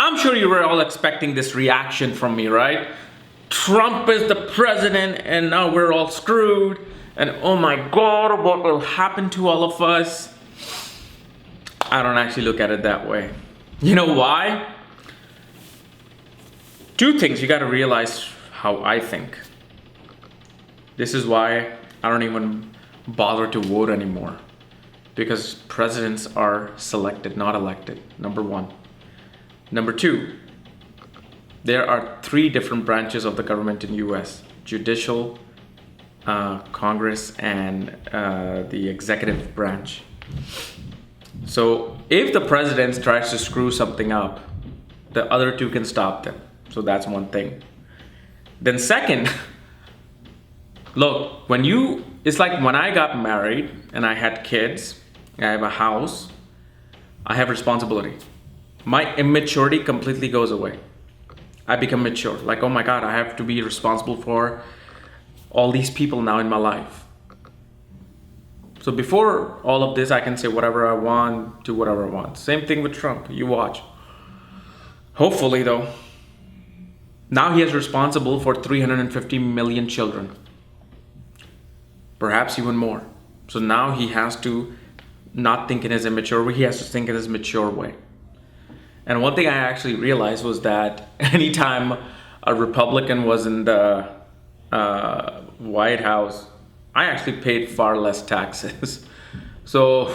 I'm sure you were all expecting this reaction from me, right? Trump is the president and now we're all screwed. And oh my God, what will happen to all of us? I don't actually look at it that way. You know why? Two things you got to realize how I think. This is why I don't even bother to vote anymore. Because presidents are selected, not elected, number one. Number two, there are 3 different branches of the government in US: judicial, Congress, and the executive branch. So if the president tries to screw something up, the other 2 can stop them. So that's one thing. Then second, look, it's like when I got married and I had kids, I have a house, I have responsibility. My immaturity completely goes away. I become mature. Like, oh my God, I have to be responsible for all these people now in my life. So before all of this, I can say whatever I want, do whatever I want. Same thing with Trump. You watch. Hopefully though, now he is responsible for 350 million children. Perhaps even more. So now he has to not think in his immature way, he has to think in his mature way. And one thing I actually realized was that anytime a Republican was in the White House, I actually paid far less taxes. So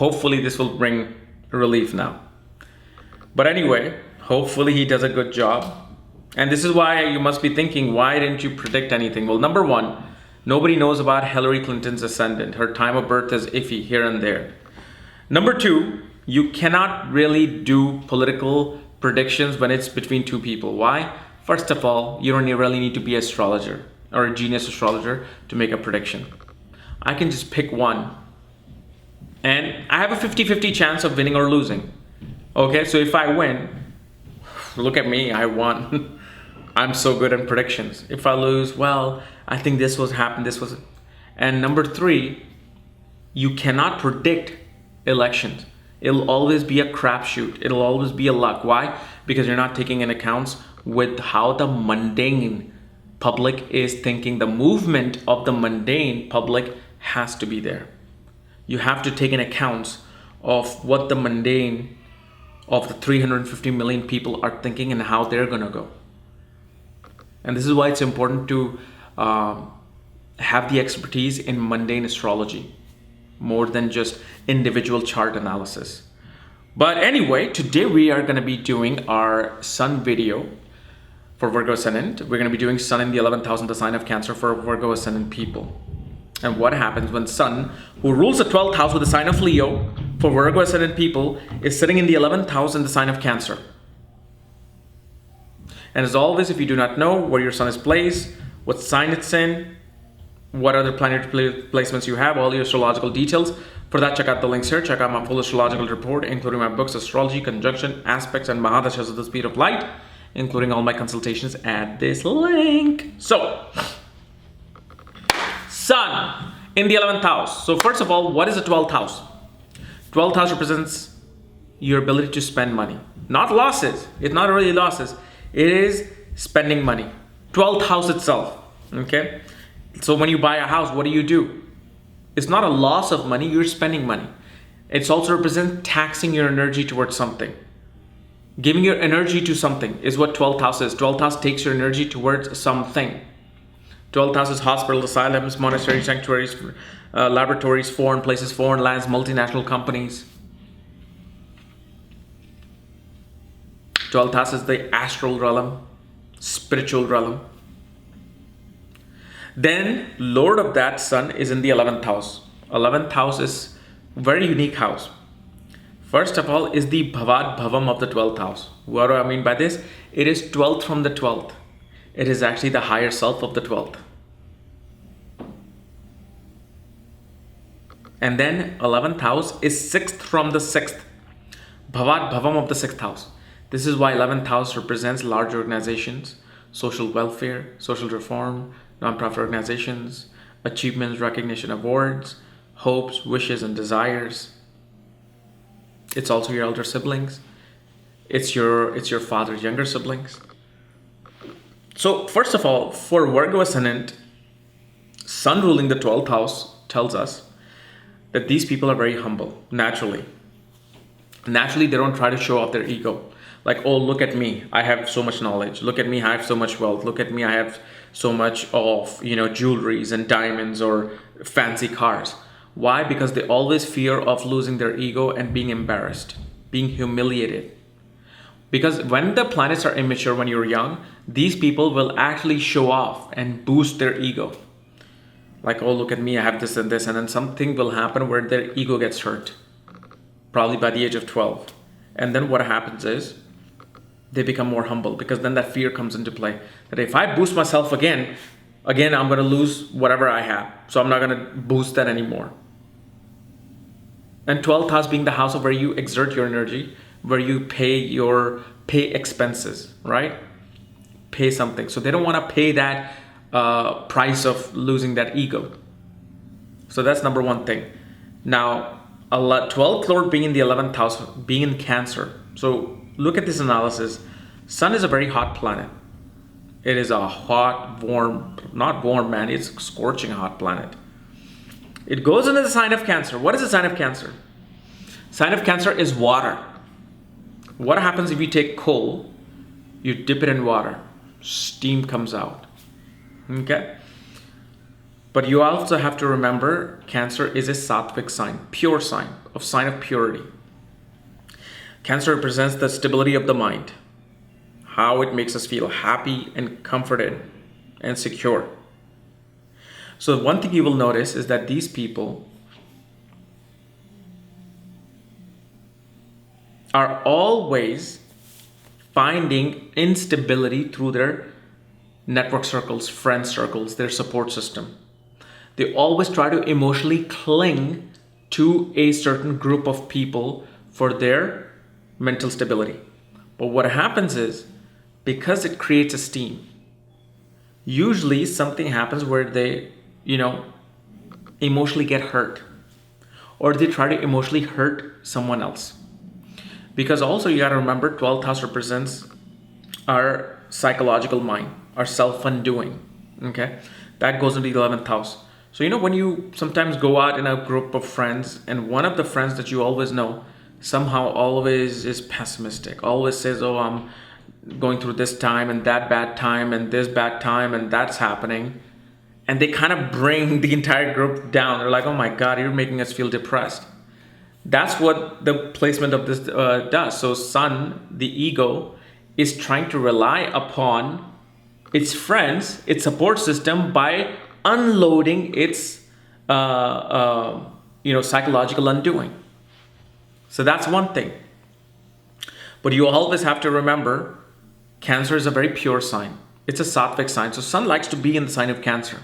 hopefully this will bring relief now. But anyway, hopefully he does a good job. And this is why you must be thinking, why didn't you predict anything? Well, number one, nobody knows about Hillary Clinton's ascendant. Her time of birth is iffy here and there. Number two, you cannot really do political predictions when it's between 2 people. Why? First of all, you don't really need to be an astrologer or a genius astrologer to make a prediction. I can just pick one. And I have a 50-50 chance of winning or losing. Okay, so if I win, look at me, I won. I'm so good at predictions. If I lose, well, I think this was happen, this was. And number 3, you cannot predict elections. It'll always be a crapshoot. It'll always be a luck. Why? Because you're not taking into account with how the mundane public is thinking. The movement of the mundane public has to be there. You have to take into account of what the mundane of the 350 million people are thinking and how they're gonna go. And this is why it's important to have the expertise in mundane astrology more than just individual chart analysis. But anyway, today we are going to be doing our sun video for Virgo ascendant. We're going to be doing sun in the 11th house in the sign of Cancer for Virgo ascendant people. And what happens when sun, who rules the 12th house with the sign of Leo for Virgo ascendant people, is sitting in the 11th house in the sign of Cancer. And as always, if you do not know where your sun is placed, what sign it's in, what other planetary placements you have, all your astrological details. For that, check out the links here. Check out my full astrological report, including my books, Astrology, Conjunction, Aspects, and Mahadashas of the Speed of Light, including all my consultations at this link. So, Sun in the 11th house. So first of all, what is the 12th house? 12th house represents your ability to spend money. Not losses. It's not really losses. It is spending money. 12th house itself. Okay? So when you buy a house, what do? It's not a loss of money, you're spending money. It's also represent taxing your energy towards something. Giving your energy to something is what 12th house is. 12th house takes your energy towards something. 12th house is hospitals, asylums, monasteries, sanctuaries, laboratories, foreign places, foreign lands, multinational companies. 12th house is the astral realm, spiritual realm. Then Lord of that sun is in the 11th house. 11th house is a very unique house. First of all is the Bhavad Bhavam of the 12th house. What do I mean by this? It is 12th from the 12th. It is actually the higher self of the 12th. And then 11th house is 6th from the 6th. Bhavad Bhavam of the 6th house. This is why 11th house represents large organizations, social welfare, social reform, non-profit organizations, achievements, recognition, awards, hopes, wishes, and desires. It's also your elder siblings. It's your father's younger siblings. So first of all, for Virgo ascendant, Sun ruling the 12th house tells us that these people are very humble naturally. Naturally, they don't try to show off their ego. Like, oh, look at me, I have so much knowledge. Look at me, I have so much wealth. Look at me, I have so much of, jewelries and diamonds or fancy cars. Why? Because they always fear of losing their ego and being embarrassed, being humiliated. Because when the planets are immature, when you're young, these people will actually show off and boost their ego. Like, oh, look at me, I have this and this, and then something will happen where their ego gets hurt, probably by the age of 12. And then what happens is they become more humble, because then that fear comes into play. That if I boost myself again, I'm going to lose whatever I have. So I'm not going to boost that anymore. And 12th house being the house of where you exert your energy, where you pay expenses, right? Pay something. So they don't want to pay that price of losing that ego. So that's number one thing. Now, 12th Lord being in the 11th house, being in Cancer. So look at this analysis. Sun is a very hot planet. It is a hot, warm, not warm, man, it's a scorching hot planet. It goes into the sign of Cancer. What is the sign of Cancer? Sign of Cancer is water. What happens if you take coal, you dip it in water, steam comes out, okay? But you also have to remember Cancer is a sattvic sign, pure sign of purity. Cancer represents the stability of the mind, how it makes us feel happy and comforted and secure. So one thing you will notice is that these people are always finding instability through their network circles, friend circles, their support system. They always try to emotionally cling to a certain group of people for their mental stability. But what happens is, because it creates a steam, usually something happens where they, emotionally get hurt, or they try to emotionally hurt someone else. Because also you got to remember 12th house represents our psychological mind, our self-undoing, okay? That goes into the 11th house. So, when you sometimes go out in a group of friends and one of the friends that you always know somehow always is pessimistic, always says, oh, I'm going through this time and that bad time and this bad time and that's happening. And they kind of bring the entire group down. They're like, oh my God, you're making us feel depressed. That's what the placement of this does. So Sun, the ego, is trying to rely upon its friends, its support system, by unloading its psychological undoing. So that's one thing. But you always have to remember, Cancer is a very pure sign. It's a sattvic sign. So Sun likes to be in the sign of Cancer.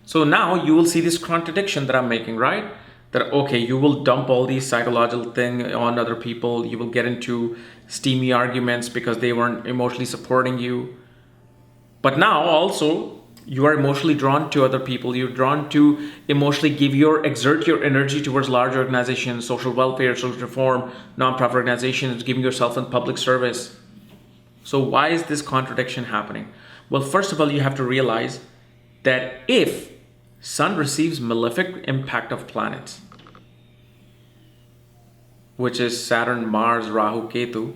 So now you will see this contradiction that I'm making, right? That, okay, you will dump all these psychological things on other people. You will get into steamy arguments because they weren't emotionally supporting you. But now also, you are emotionally drawn to other people. You're drawn to emotionally exert your energy towards large organizations, social welfare, social reform, nonprofit organizations, giving yourself in public service. So why is this contradiction happening? Well, first of all, you have to realize that if Sun receives malefic impact of planets, which is Saturn, Mars, Rahu, Ketu,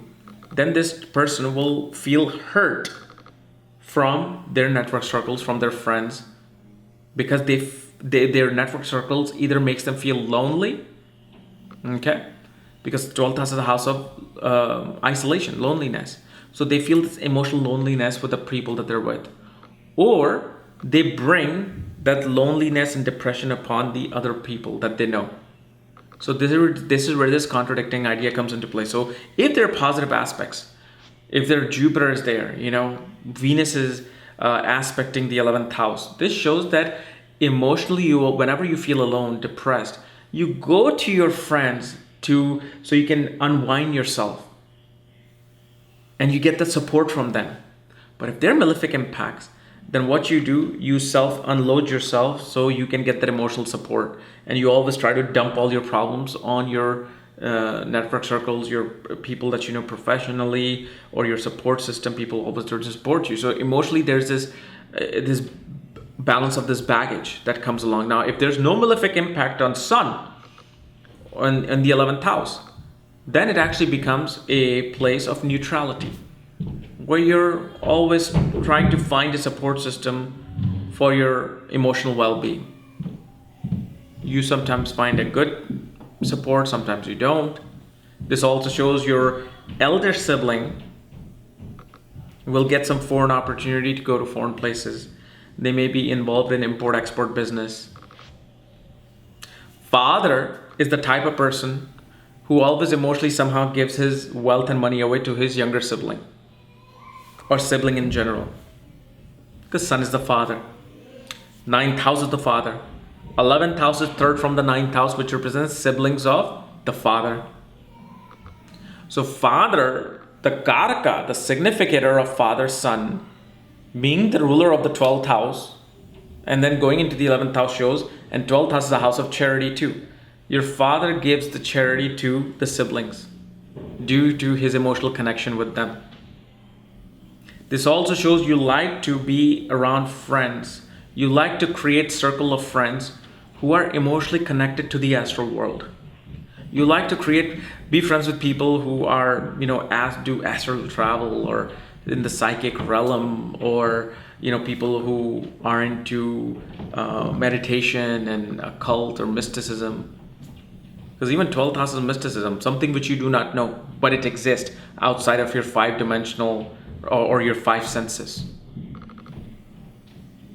then this person will feel hurt from their network circles, from their friends, because their network circles either makes them feel lonely, okay? Because 12th house is a house of isolation, loneliness. So they feel this emotional loneliness with the people that they're with. Or they bring that loneliness and depression upon the other people that they know. So this is where this contradicting idea comes into play. So if there are positive aspects, if their Jupiter is there, Venus is aspecting the 11th house, this shows that emotionally, whenever you feel alone, depressed, you go to your friends so you can unwind yourself. And you get the support from them. But if they're malefic impacts, then what you do, you self-unload yourself so you can get that emotional support. And you always try to dump all your problems on your network circles, your people that you know professionally, or your support system, people always there to support you. So emotionally, there's this balance of this baggage that comes along. Now, if there's no malefic impact on Sun in the 11th house, then it actually becomes a place of neutrality, where you're always trying to find a support system for your emotional well-being. You sometimes find a good support, sometimes you don't. This also shows your elder sibling will get some foreign opportunity to go to foreign places. They may be involved in import-export business. Father is the type of person who always emotionally somehow gives his wealth and money away to his younger sibling or sibling in general, because Sun is the father. 9th house is the father. 11th house is third from the 9th house, which represents siblings of the father. So father, the Karaka, the significator of father, Sun, being the ruler of the 12th house, and then going into the 11th house shows, and 12th house is a house of charity too. Your father gives the charity to the siblings due to his emotional connection with them. This also shows you like to be around friends. You like to create circle of friends who are emotionally connected to the astral world. You like to be friends with people who are, do astral travel or in the psychic realm, or, people who are into meditation and occult or mysticism. Because even 12th house is mysticism, something which you do not know, but it exists outside of your 5-dimensional or your 5 senses.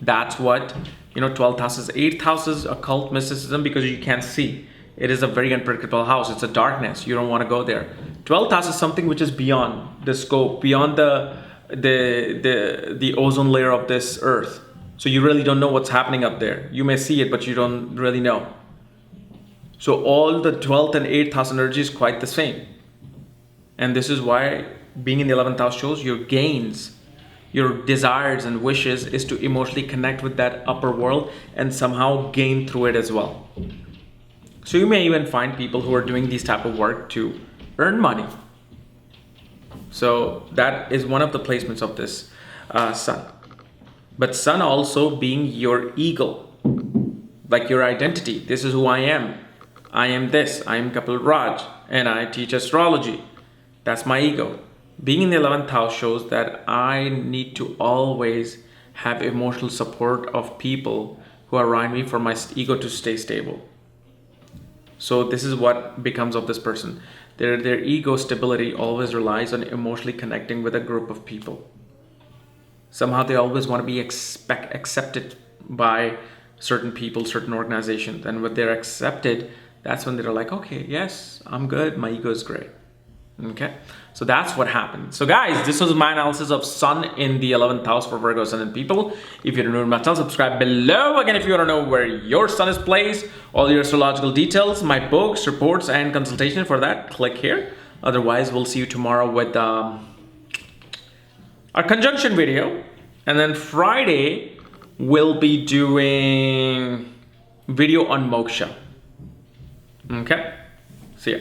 That's what, 12th house is. 8th house is occult mysticism, because you can't see. It is a very unpredictable house. It's a darkness. You don't want to go there. 12th house is something which is beyond the scope, beyond the ozone layer of this earth. So you really don't know what's happening up there. You may see it, but you don't really know. So all the 12th and 8th house energy is quite the same. And this is why being in the 11th house shows your gains, your desires and wishes is to emotionally connect with that upper world and somehow gain through it as well. So you may even find people who are doing these type of work to earn money. So that is one of the placements of this Sun. But Sun also being your ego, like your identity. This is who I am. I am this. I am Kapiel Raaj and I teach astrology. That's my ego. Being in the 11th house shows that I need to always have emotional support of people who are around me for my ego to stay stable. So this is what becomes of this person. Their ego stability always relies on emotionally connecting with a group of people. Somehow they always want to be accepted by certain people, certain organizations. And when they're accepted, that's when they're like, okay, yes, I'm good. My ego is great. Okay, so that's what happened. So guys, this was my analysis of Sun in the 11th house for Virgo ascendant people. If you're new to my channel, subscribe below. Again, if you want to know where your Sun is placed, all your astrological details, my books, reports, and consultation for that, click here. Otherwise, we'll see you tomorrow with our conjunction video. And then Friday, we'll be doing video on moksha. Okay, see ya.